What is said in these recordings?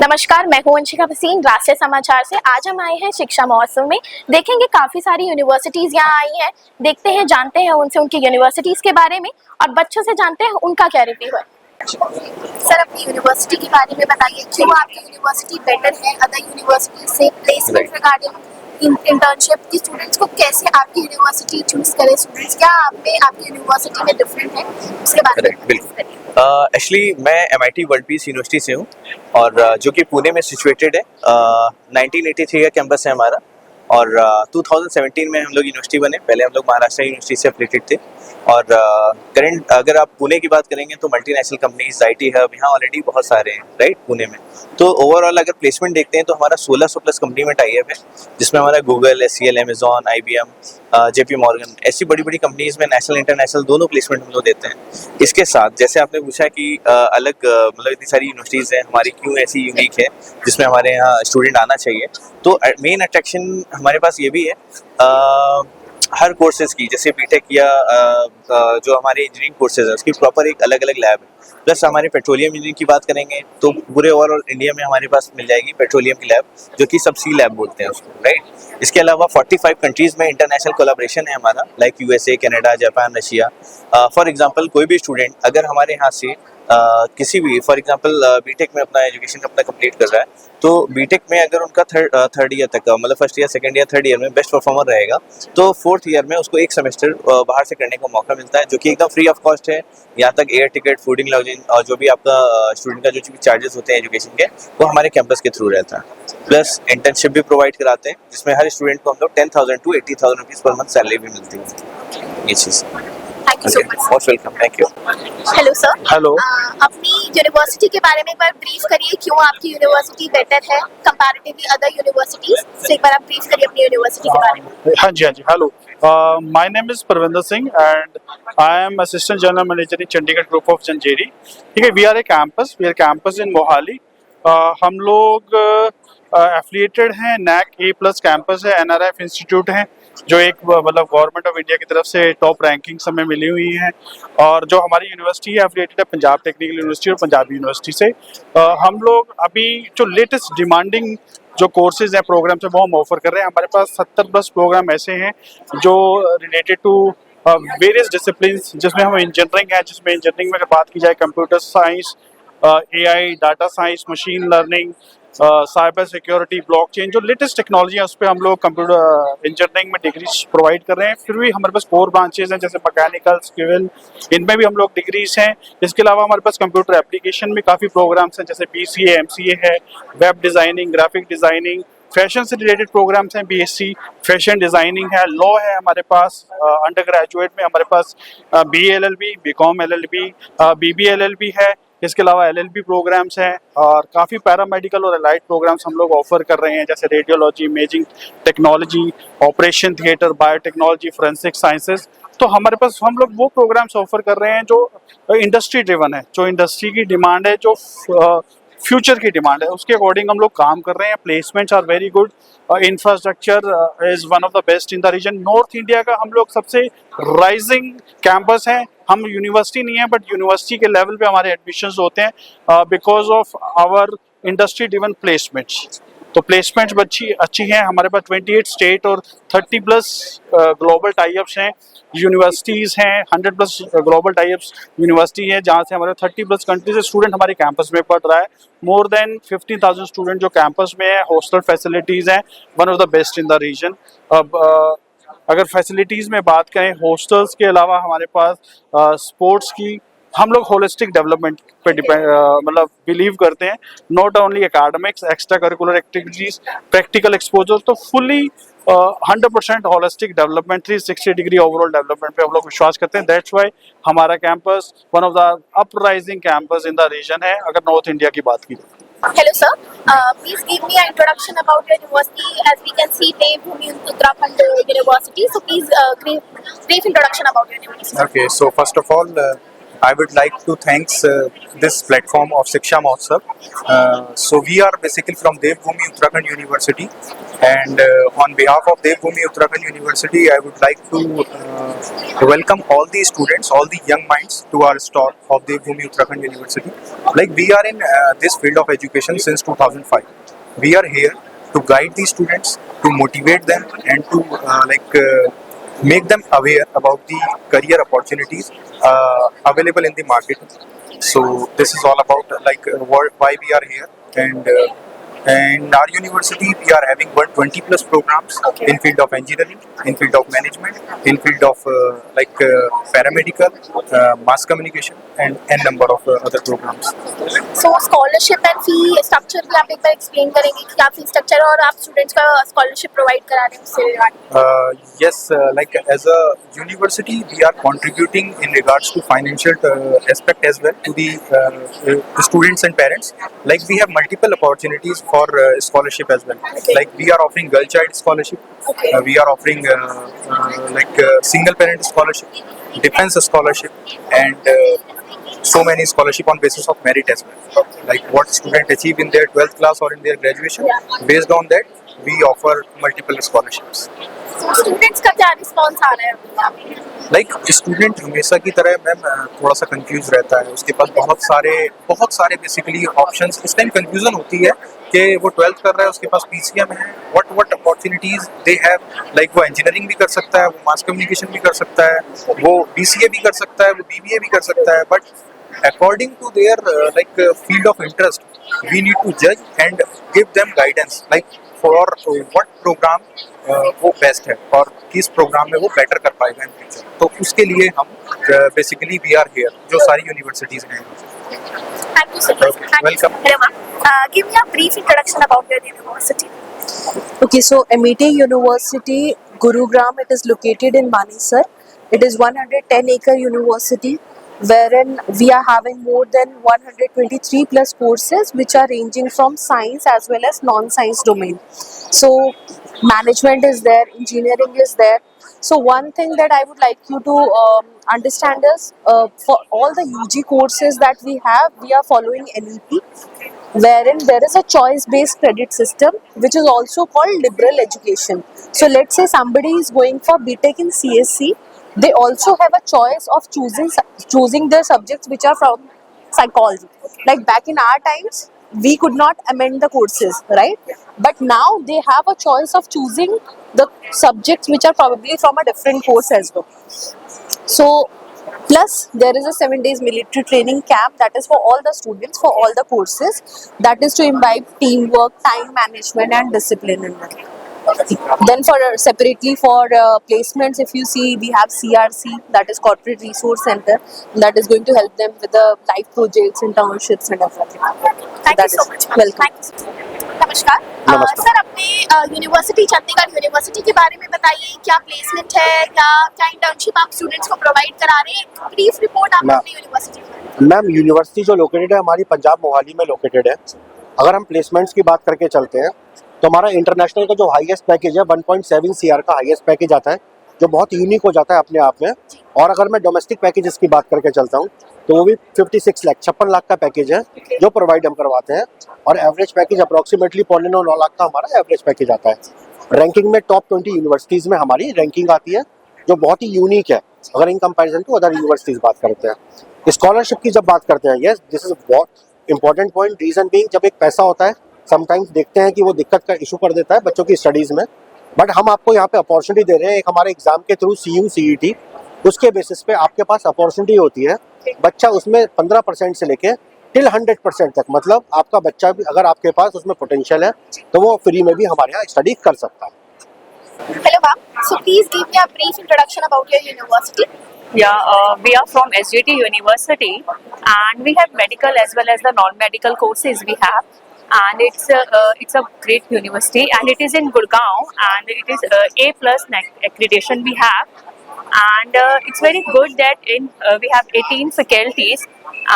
नमस्कार, मैं हूं अंशिका भसीन राष्ट्रीय समाचार से। आज हम आए हैं शिक्षा महोत्सव में। देखेंगे काफी सारी यूनिवर्सिटीज यहाँ आई हैं। देखते हैं, जानते हैं उनसे उनकी यूनिवर्सिटीज के बारे में और बच्चों से जानते हैं उनका क्या रिव्यू है। सर, अपनी यूनिवर्सिटी के बारे में बताइए, क्यों आपकी यूनिवर्सिटी बेटर है अदर यूनिवर्सिटी से? प्लेसमेंट रिगार्डिंग इंटर्नशिप की स्टूडेंट्स को कैसे आपकी यूनिवर्सिटी चूज करें स्टूडेंट्स, क्या आप में आपकी यूनिवर्सिटी में डिफरेंट है, उसके बारे में बताइए। एक्चुअली मैं MIT वर्ल्ड पीस यूनिवर्सिटी से हूँ और जो कि पुणे में सिचुएटेड है। 1983 का कैंपस है हमारा और 2017 में हम लोग यूनिवर्सिटी बने। पहले हम लोग महाराष्ट्र यूनिवर्सिटी से एफिलिएटेड थे और करंट अगर आप पुणे की बात करेंगे तो मल्टीनेशनल कंपनीज, IT हब यहाँ ऑलरेडी बहुत सारे हैं राइट पुणे में। तो ओवरऑल अगर प्लेसमेंट देखते हैं तो हमारा 1600 प्लस कंपनी में टाई अप है, जिसमें हमारा Google, SCL, Amazon, IBM, JP Morgan, ऐसी बड़ी बड़ी कंपनीज में नेशनल इंटरनेशनल दोनों प्लेसमेंट हम लोग देते हैं। इसके साथ जैसे आपने पूछा कि अलग मतलब इतनी सारी यूनिवर्सिटीज़ हैं, हमारी क्यों ऐसी यूनिक है जिसमें हमारे यहाँ स्टूडेंट आना चाहिए, तो मेन अट्रैक्शन हमारे पास ये भी है हर कोर्सेज की, जैसे बीटेक या जो हमारे इंजीनियरिंग कोर्सेज है उसकी प्रॉपर एक अलग अलग लैब है। प्लस हमारे पेट्रोलियम इंजीनियरिंग की बात करेंगे तो पूरे ओवरऑल इंडिया में हमारे पास मिल जाएगी पेट्रोलियम की लैब, जो कि सब सी लैब बोलते हैं उसको राइट। इसके अलावा 45 कंट्रीज में इंटरनेशनल कोलैबोरेशन है हमारा, like USA, Canada, Japan, Russia. For example कोई भी स्टूडेंट अगर हमारे यहाँ से किसी भी फॉर एग्जांपल बीटेक में अपना एजुकेशन अपना कंप्लीट कर रहा है, तो बीटेक में अगर उनका थर्ड ईयर तक मतलब first year, second year, third year में बेस्ट परफॉर्मर रहेगा तो फोर्थ ईयर में उसको एक सेमेस्टर बाहर से करने का मौका मिलता है, जो कि एकदम फ्री ऑफ कॉस्ट है। यहाँ तक एयर टिकट, फूडिंग, लॉजिंग और जो भी आपका स्टूडेंट का जो भी चार्जेस होते हैं एजुकेशन के, वो हमारे कैंपस के थ्रू रहता है। प्लस इंटर्नशिप भी प्रोवाइड कराते हैं, जिसमें हर स्टूडेंट को हम लोग 10,000 to 80,000 rupees per month salary भी मिलती है। ये चीज़ thank you so much. Most welcome, thank you. Hello sir. Hello. अपनी यूनिवर्सिटी के बारे में एक बार ब्रीफ करिए, क्यों आपकी यूनिवर्सिटी बेटर है कंपैरेटिवली अदर यूनिवर्सिटीज से। एक बार आप ब्रीफ करिए अपनी यूनिवर्सिटी के बारे में। हाँ जी। Hello, my name is Parvinder Singh and I am assistant general manager in Chandigarh group of Jhanjeri. ठीक है, we are campus in Mohali. हम लोग एफिलिएटेड हैं, NAC A+ कैंपस है, NRF इंस्टीट्यूट है, जो एक मतलब गवर्नमेंट ऑफ इंडिया की तरफ से टॉप रैंकिंग्स हमें मिली हुई हैं। और जो हमारी यूनिवर्सिटी है एफिलिएटेड है पंजाब टेक्निकल यूनिवर्सिटी और पंजाबी यूनिवर्सिटी से। हम लोग अभी जो लेटेस्ट डिमांडिंग जो कोर्सेज हैं, प्रोग्राम्स हैं, वो हम ऑफर कर रहे हैं। हमारे पास 70 प्लस प्रोग्राम ऐसे हैं जो रिलेटेड टू वेरियस डिसिप्लिन्स, जिसमें हम इंजीनियरिंग है, जिसमें इंजीनियरिंग में अगर बात की जाए computer science, AI, data science, machine learning, cyber security, blockchain, जो लेटेस्ट टेक्नोलॉजी है उस पर हम लोग कंप्यूटर इंजीनियरिंग में डिग्रीज प्रोवाइड कर रहे हैं। फिर भी हमारे पास 4 ब्रांचेज हैं, जैसे मैकेनिकल, सिविल, इनमें भी हम लोग डिग्रीज हैं। इसके अलावा हमारे पास कंप्यूटर एप्लीकेशन में काफ़ी प्रोग्राम्स हैं, जैसे BCA, MCA है, web designing, graphic designing, fashion से रिलेटेड प्रोग्राम्स हैं, BSc फैशन डिज़ाइनिंग है, लॉ है हमारे पास। अंडर ग्रेजुएट में हमारे पास BA LLB, BCom LLB, BBA LLB है। इसके अलावा LLB प्रोग्राम्स हैं और काफ़ी पैरामेडिकल और एलाइड प्रोग्राम्स हम लोग ऑफर कर रहे हैं, जैसे radiology, imaging technology, operation theatre, biotechnology, forensic sciences. तो हमारे पास हम लोग वो प्रोग्राम्स ऑफर कर रहे हैं जो इंडस्ट्री ड्रिवन है, जो इंडस्ट्री की डिमांड है, जो फ्यूचर की डिमांड है, उसके अकॉर्डिंग हम लोग काम कर रहे हैं। Placements are very good, infrastructure is one of the best in the region. North India का हम लोग सबसे राइजिंग कैंपस हैं। हम यूनिवर्सिटी नहीं है, बट यूनिवर्सिटी के लेवल पे हमारे एडमिशन्स होते हैं because of our industry driven placements. तो प्लेसमेंट्स अच्छी हैं। हमारे पास 28 स्टेट और 30 प्लस ग्लोबल टाइप्स हैं, यूनिवर्सिटीज़ हैं, 100 प्लस ग्लोबल टाइप्स यूनिवर्सिटी है, जहाँ से हमारे 30 प्लस कंट्री से स्टूडेंट हमारे कैंपस में पढ़ रहा है। मोर देन 50,000 स्टूडेंट जो कैंपस में है। हॉस्टल फैसिलिटीज़ हैं, one of the best in the region. अब अगर फैसिलिटीज़ में बात करें, हॉस्टल्स के अलावा हमारे पास स्पोर्ट्स की, हम लोग होलिस्टिक डेवलपमेंट पे मतलब बिलीव करते हैं। Not only academics, extra curricular activities, practical exposure, तो fully 100% holistic development, 360 degree overall development पे हम लोग विश्वास करते हैं। दैट्स वाई हमारा campus one of the uprising campus in the region है, अगर नॉर्थ इंडिया की बात की जाए। Hello sir, please give me an introduction about your university. As we can see, Devbhoomi Uttarakhand University. So please brief introduction about your university. Okay, so first of all, I would like to thanks this platform of Shiksha Mahotsav. So we are basically from Devbhoomi Uttarakhand University, and on behalf of Devbhoomi Uttarakhand University, I would like to welcome all the students, all the young minds to our stall of Devbhoomi Uttarakhand University. Like we are in this field of education since 2005. We are here to guide the students, to motivate them, and to make them aware about the career opportunities available in the market. So this is all about why we are here, and in our university we are having 120 plus programs in field of engineering, in field of management, in field of paramedical, mass communication, and n number of other programs. So scholarship and fee structure भी आप एक बार explain करेंगे कि क्या fee structure और आप students का scholarship provide करा रहे हैं उससे regarding? Yes, like as a university, we are contributing in regards to financial aspect as well to the students and parents. Like we have multiple opportunities for scholarship as well. Okay. Like we are offering girl child scholarship. Okay. We are offering single parent scholarship, defense scholarship, and so many scholarship on basis of merit as well. Like what student achieve in their 12th class or in their graduation, Yeah. based on that we offer multiple scholarships. तो students का क्या response आ रहा है अभी यहाँ पे? Like student हमेशा की तरह मैम थोड़ा सा कंफ्यूज रहता है, उसके पास बहुत सारे बेसिकली ऑप्शंस इस टाइम कंफ्यूजन होती है कि वो 12th कर रहा है, उसके पास पीसीएम है, what opportunities they have, like वो इंजीनियरिंग भी कर सकता है, वो मास कम्युनिकेशन भी कर सकता है, वो बीसीए भी कर सकता है, वो बीबीए भी कर सकता है, but according to their field of interest we need to judge and give them guidance like for what program वो बेस्ट है और किस प्रोग्राम में वो बेटर कर पाएगा इन फ्यूचर. तो उसके लिए हम बेसिकली वी आर हियर, जो सारी यूनिवर्सिटीज हैं. Thank you so much. Welcome. Hello ma'am. Give me a brief introduction about your university. Okay, so MET University, Gurugram, it is located in Manesar. It is 110-acre university wherein we are having more than 123 plus courses which are ranging from science as well as non-science domain. So management is there, engineering is there. So one thing that I would like you to understand is for all the UG courses that we have, we are following NEP, wherein there is a choice-based credit system which is also called liberal education. So let's say somebody is going for BTech in CSC, they also have a choice of choosing the subjects which are from psychology. Like back in our times, we could not amend the courses, right? But now they have a choice of choosing the subjects which are probably from a different course as well. So plus there is a 7 days military training camp that is for all the students for all the courses, that is to imbibe teamwork, time management and discipline in them. Then for separately for placements, if you see, we have CRC, that is Corporate Resource Center, that is going to help them with the life projects, internships and everything. Thank you so much. Welcome. Thank you so much. नमस्कार. नमस्कार. Sir अपने university Chandigarh university के बारे में बताइए, क्या placement है या क्या इंटर्नशिप आप स्टूडेंट्स को प्रोवाइड करा रहे हैं? ब्रीफ रिपोर्ट आप अपनी यूनिवर्सिटी की. मैम यूनिवर्सिटी जो लोकेटेड है हमारी पंजाब मोहाली में लोकेटेड है. अगर हम प्लेसमेंट्स की बात करके चलते हैं तो हमारा इंटरनेशनल का जो हाईएस्ट पैकेज है 1.7 CR का हाईएस्ट पैकेज आता है, जो बहुत यूनिक हो जाता है अपने आप में. और अगर मैं डोमेस्टिक पैकेजेस की बात करके चलता हूँ तो वो भी 56 लाख 56 लाख का पैकेज है जो प्रोवाइड हम करवाते हैं. और एवरेज पैकेज अप्रॉक्सीमेटली 9.9 लाख का हमारा एवरेज पैकेज आता है. रैंकिंग में टॉप 20 यूनिवर्सिटीज़ में हमारी रैंकिंग आती है, जो बहुत ही यूनिक है अगर in comparison to other universities बात करते हैं. स्कॉलरशिप की जब बात करते हैं, यस दिस इज बहुत इंपॉर्टेंट पॉइंट. रीज़न बीइंग, जब एक पैसा होता है समटाइम्स देखते हैं कि वो दिक्कत का इशू कर देता है बच्चों की स्टडीज़ में, बट हम आपको यहाँ पे अपॉर्चुनिटी दे रहे हैं. एक हमारे एग्जाम के थ्रू CU CET, उसके बेसिस पे आपके पास अपॉर्चुनिटी होती है. बच्चा उसमें 15% से लेके टिल 100% तक, मतलब आपका बच्चा भी अगर आपके पास उसमें पोटेंशियल है तो वो फ्री में भी हमारे यहाँ स्टडी कर सकता है. Hello ma'am. So please give me a brief introduction about your university. Yeah, we are from SJT University and we have medical as well as the non-medical courses we have, and it's a great university and it is in Gurgaon and it is A+ accreditation we have, and it's very good that we have 18 faculties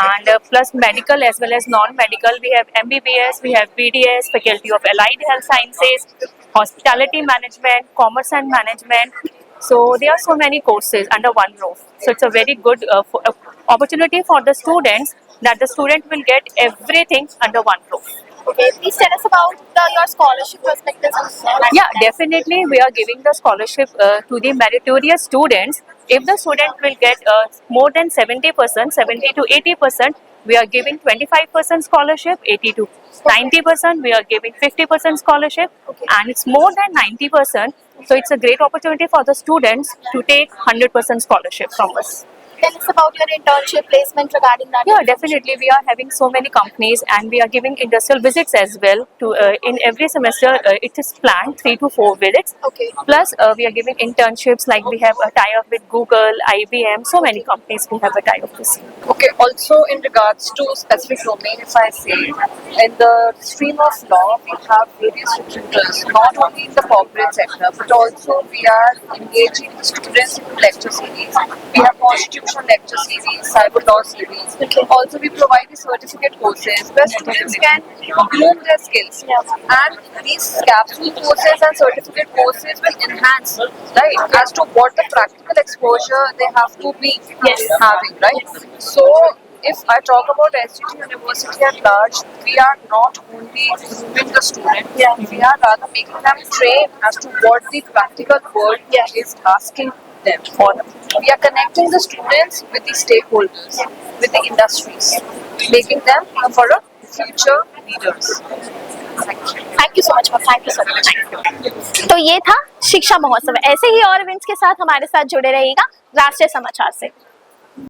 and plus medical as well as non-medical. We have MBBS, we have BDS, Faculty of Allied Health Sciences, Hospitality Management, Commerce and Management. So there are so many courses under one roof. So it's a very good opportunity for the students that the student will get everything under one roof. Okay, please tell us about your scholarship perspectives. Yeah, definitely we are giving the scholarship to the meritorious students. If the student will get more than 70%, 70 to 80%, we are giving 25% scholarship, 80 to 90%, we are giving 50% scholarship, and it's more than 90%. So it's a great opportunity for the students to take 100% scholarship from us. Tell us about your internship placement regarding that. Yeah, definitely. We are having so many companies, and we are giving industrial visits as well. To in every semester, it is planned 3 to 4 visits. Okay. Plus, we are giving internships. Like we have a tie-up with Google, IBM. So many companies we have a tie-up with. Okay, also in regards to specific domain, if I say, in the stream of law, we have various recruiters, not only in the corporate sector, but also we are engaging the students in lecture series. We have constitutional lecture series, cyber law series. Also, we provide the certificate courses where students can groom their skills. And these capsule courses and certificate courses will enhance, right, as to what the practical exposure they have to be having, right? So, if I talk about SGT University at large, we are not only grooming the student, we are rather making them train as to what the practical world is asking them for. We are connecting the students with the stakeholders, with the industries, making them for a future leaders. Thank you so much, thank you so much. तो ये था शिक्षा महोत्सव। ऐसे ही और events के साथ हमारे साथ जुड़े रहिएगा राष्ट्रीय समाचार से।